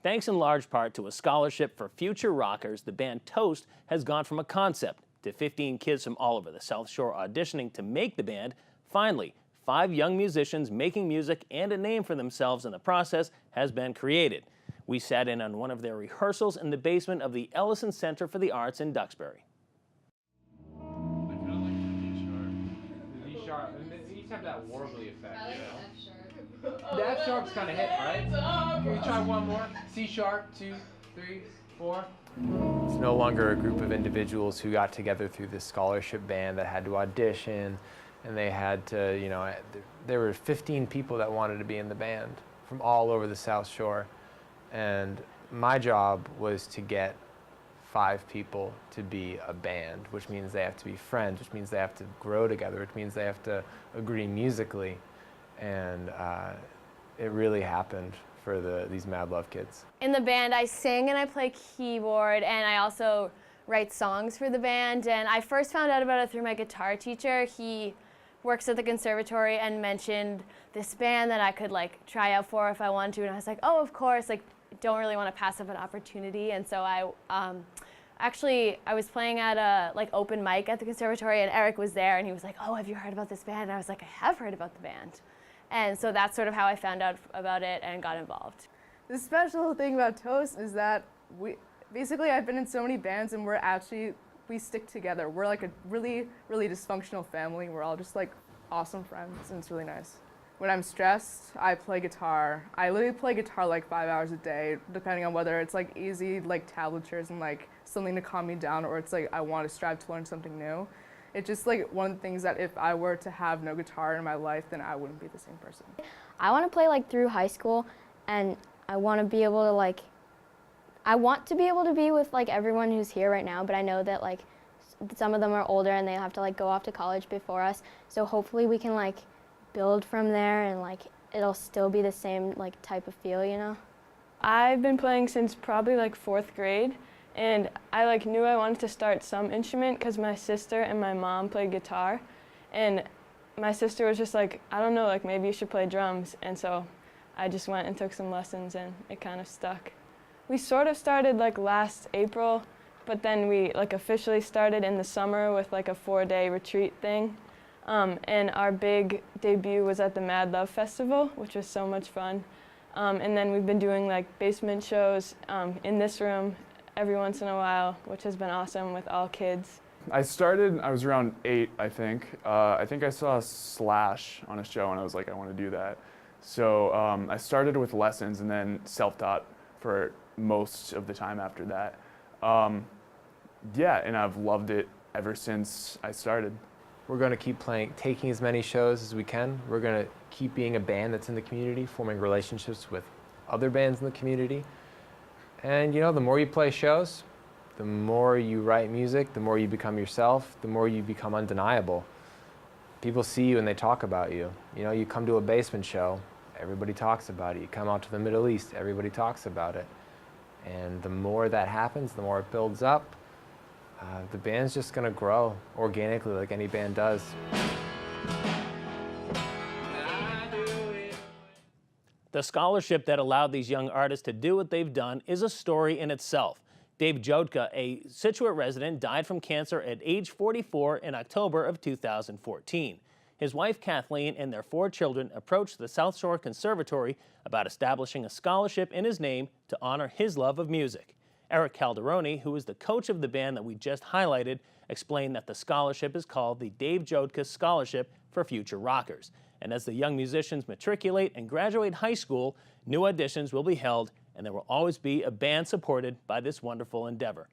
Thanks in large part to a scholarship for future rockers, the band Toast has gone from a concept to 15 kids from all over the South Shore auditioning to make the band. Finally, 5 young musicians making music and a name for themselves in the process has been created. We sat in on one of their rehearsals in the basement of the Ellison Center for the Arts in Duxbury. I kind of like the D sharp. They each have that warbly effect, I like you the know? F sharp. The F sharp's kind of hit, right? Can we try one more? C sharp, 2, 3, 4. It's no longer a group of individuals who got together through this scholarship band that had to audition, and they had to, you know, there were 15 people that wanted to be in the band from all over the South Shore. And my job was to get 5 people to be a band, which means they have to be friends, which means they have to grow together, which means they have to agree musically. And it really happened for these Mad Love kids. In the band, I sing and I play keyboard, and I also write songs for the band. And I first found out about it through my guitar teacher. He works at the Conservatory and mentioned this band that I could like try out for if I wanted to, and I was like, oh, of course, like don't really want to pass up an opportunity. And so I was playing at a like open mic at the Conservatory, and Erik was there, and he was like, oh, have you heard about this band? And I was like, I have heard about the band. And so that's sort of how I found out about it and got involved. The special thing about Toast is that I've been in so many bands, and we stick together. We're like a really, really dysfunctional family. We're all just like awesome friends, and it's really nice. When I'm stressed, I play guitar. I literally play guitar like 5 hours a day, depending on whether it's like easy like tablatures and like something to calm me down, or it's like I want to strive to learn something new. It's just like one of the things that if I were to have no guitar in my life, then I wouldn't be the same person. I want to play like through high school, and I want to be able to be with like everyone who's here right now, but I know that like some of them are older and they have to like go off to college before us. So hopefully we can like build from there, and like it'll still be the same like type of feel, you know? I've been playing since probably like 4th grade, and I like knew I wanted to start some instrument because my sister and my mom play guitar, and my sister was just like, I don't know, like maybe you should play drums. And so I just went and took some lessons, and it kind of stuck. We sort of started like last April, but then we like officially started in the summer with like a 4-day retreat thing. And our big debut was at the Mad Love Festival, which was so much fun. And then we've been doing like basement shows in this room every once in a while, which has been awesome with all kids. I was around 8, I think. I think I saw Slash on a show, and I was like, I want to do that. So I started with lessons and then self-taught for most of the time after that. Yeah, and I've loved it ever since I started. We're going to keep taking as many shows as we can. We're going to keep being a band that's in the community, forming relationships with other bands in the community. And you know, the more you play shows, the more you write music, the more you become yourself, the more you become undeniable. People see you and they talk about you. You know, you come to a basement show, everybody talks about it. You come out to the Middle East, everybody talks about it. And the more that happens, the more it builds up. The band's just going to grow organically like any band does. The scholarship that allowed these young artists to do what they've done is a story in itself. Dave Jodka, a Scituate resident, died from cancer at age 44 in October of 2014. His wife Kathleen and their 4 children approached the South Shore Conservatory about establishing a scholarship in his name to honor his love of music. Erik Caldarone, who is the coach of the band that we just highlighted, explained that the scholarship is called the Dave Jodka Scholarship for Future Rockers. And as the young musicians matriculate and graduate high school, new auditions will be held, and there will always be a band supported by this wonderful endeavor.